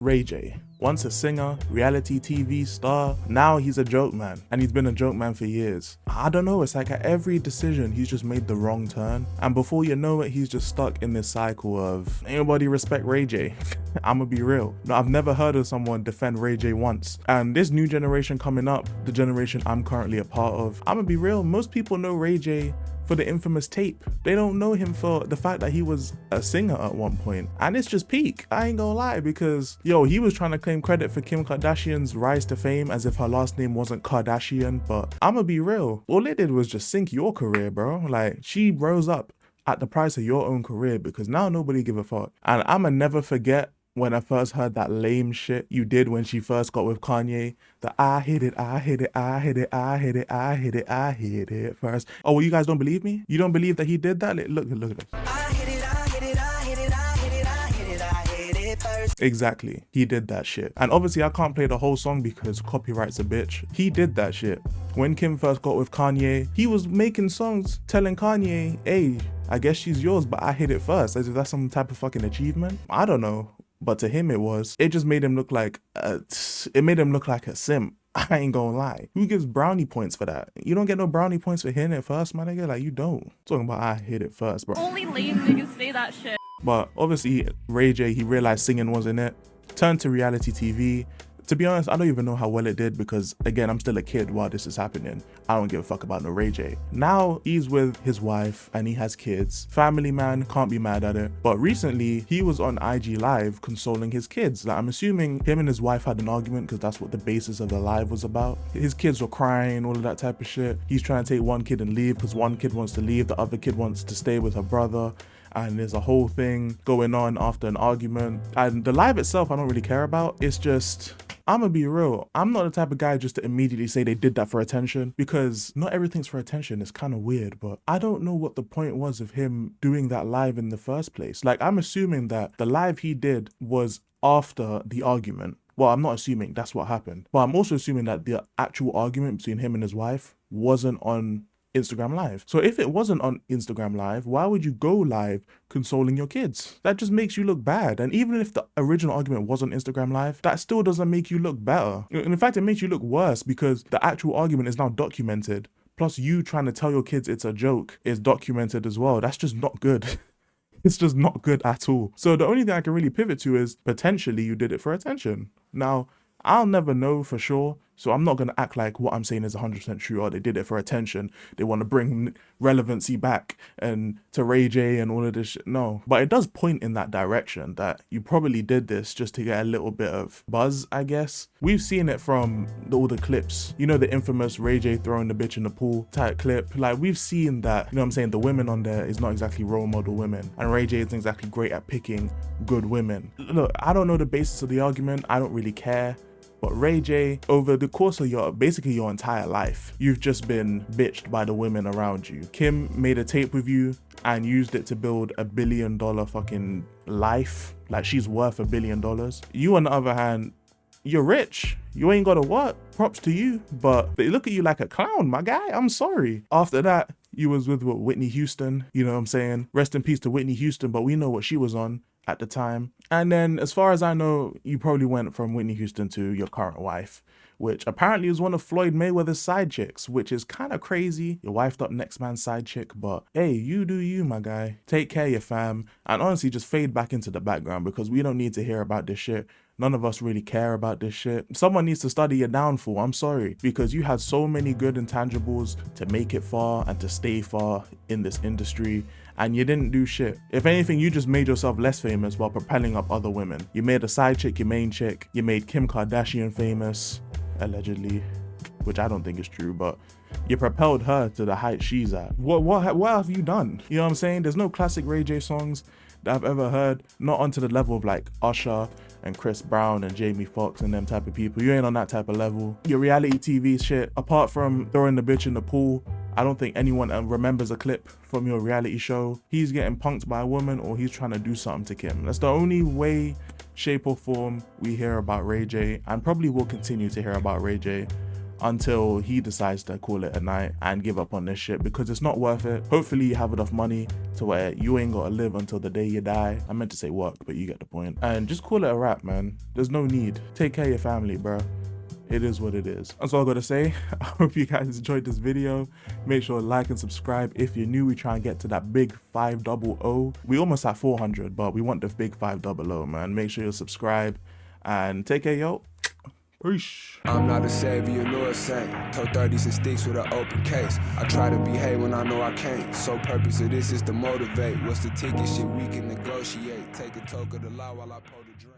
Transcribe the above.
Ray J. Once a singer, reality TV star, now he's a joke man. And he's been a joke man for years. I don't know, it's like at every decision, he's just made the wrong turn. And before you know it, he's just stuck in this cycle of, ain't nobody respect Ray J. I'ma be real. No, I've never heard of someone defend Ray J once. And this new generation coming up, the generation I'm currently a part of, I'ma be real, most people know Ray J for the infamous tape. They don't know him for the fact that he was a singer at one point. And it's just peak. I ain't gonna lie, because yo, he was trying to claim credit for Kim Kardashian's rise to fame as if her last name wasn't Kardashian. But I'ma be real, all it did was just sink your career, bro. Like, she rose up at the price of your own career because now nobody give a fuck. And I'ma never forget when I first heard that lame shit you did when she first got with Kanye, the I hit it, I hit it, I hit it, I hit it, I hit it, I hit it first. Oh, well, you guys don't believe me? You don't believe that he did that? Look at this. I hit it, I hit it, I hit it, I hit it, I hit it, I hit it first. Exactly, he did that shit. And obviously I can't play the whole song because copyright's a bitch. He did that shit. When Kim first got with Kanye, he was making songs telling Kanye, hey, I guess she's yours, but I hit it first. As if that's some type of fucking achievement. I don't know. But to him it was. It just made him look like a simp. I ain't gonna lie. Who gives brownie points for that? You don't get no brownie points for hitting it first, my nigga. Like, you don't. Talking about I hit it first, bro. Only lame niggas say that shit. But obviously Ray J, he realized singing wasn't it. Turned to reality TV. To be honest, I don't even know how well it did because, again, I'm still a kid while this is happening. I don't give a fuck about no Ray J. Now he's with his wife and he has kids. Family man, can't be mad at it. But recently, he was on IG Live consoling his kids. Like, I'm assuming him and his wife had an argument because that's what the basis of the live was about. His kids were crying, all of that type of shit. He's trying to take one kid and leave because one kid wants to leave, the other kid wants to stay with her brother. And there's a whole thing going on after an argument. And the live itself, I don't really care about. It's just, I'ma be real. I'm not the type of guy just to immediately say they did that for attention because not everything's for attention. It's kind of weird, but I don't know what the point was of him doing that live in the first place. Like, I'm assuming that the live he did was after the argument. Well, I'm not assuming that's what happened, but I'm also assuming that the actual argument between him and his wife wasn't on Instagram Live. So if it wasn't on Instagram Live, why would you go live consoling your kids? That just makes you look bad. And even if the original argument was on Instagram Live, that still doesn't make you look better. In fact, it makes you look worse because the actual argument is now documented. Plus you trying to tell your kids it's a joke is documented as well. That's just not good. It's just not good at all. So the only thing I can really pivot to is potentially you did it for attention. Now, I'll never know for sure, so I'm not going to act like what I'm saying is 100% true or they did it for attention. They want to bring relevancy back and to Ray J and all of this shit. No, but it does point in that direction that you probably did this just to get a little bit of buzz, I guess. We've seen it from all the clips. You know, the infamous Ray J throwing the bitch in the pool type clip. Like, we've seen that, you know what I'm saying? The women on there is not exactly role model women. And Ray J isn't exactly great at picking good women. Look, I don't know the basis of the argument. I don't really care. But Ray J, over the course of basically your entire life, you've just been bitched by the women around you. Kim made a tape with you and used it to build $1 billion fucking life. Like, she's worth $1 billion. You, on the other hand, you're rich. You ain't gotta work. Props to you. But they look at you like a clown, my guy. I'm sorry. After that, you was with Whitney Houston. You know what I'm saying? Rest in peace to Whitney Houston, but we know what she was on at the time. And then, as far as I know, you probably went from Whitney Houston to your current wife, which apparently is one of Floyd Mayweather's side chicks, which is kind of crazy. Your wifed up next man's side chick, but hey, you do you, my guy. Take care of your fam, and honestly, just fade back into the background because we don't need to hear about this shit. None of us really care about this shit. Someone needs to study your downfall, I'm sorry, because you had so many good intangibles to make it far and to stay far in this industry, and you didn't do shit. If anything, you just made yourself less famous while propelling up other women. You made a side chick your main chick. You made Kim Kardashian famous, allegedly, which I don't think is true, but you propelled her to the height she's at. What have you done? You know what I'm saying? There's no classic Ray J songs that I've ever heard, not onto the level of like Usher and Chris Brown and Jamie Foxx and them type of people. You ain't on that type of level. Your reality TV shit, apart from throwing the bitch in the pool, I don't think anyone remembers a clip from your reality show. He's getting punked by a woman or he's trying to do something to Kim. That's the only way, shape or form we hear about Ray J, and probably will continue to hear about Ray J until he decides to call it a night and give up on this shit, because it's not worth it. Hopefully you have enough money to where you ain't gotta live until the day you die. I meant to say work, but you get the point. And just call it a wrap, man. There's no need. Take care of your family, bro. It is what it is. That's all I gotta say. I hope you guys enjoyed this video. Make sure to like and subscribe. If you're new, we try and get to that big 500. We almost at 400, but we want the big 500, man. Make sure you subscribe and take care, yo. Peace. I'm not a savior nor a saint. Told 30s and sticks with an open case. I try to behave when I know I can't. So purpose of this is to motivate. What's the ticket? Shit we can negotiate. Take a toke of the law while I pour the drink.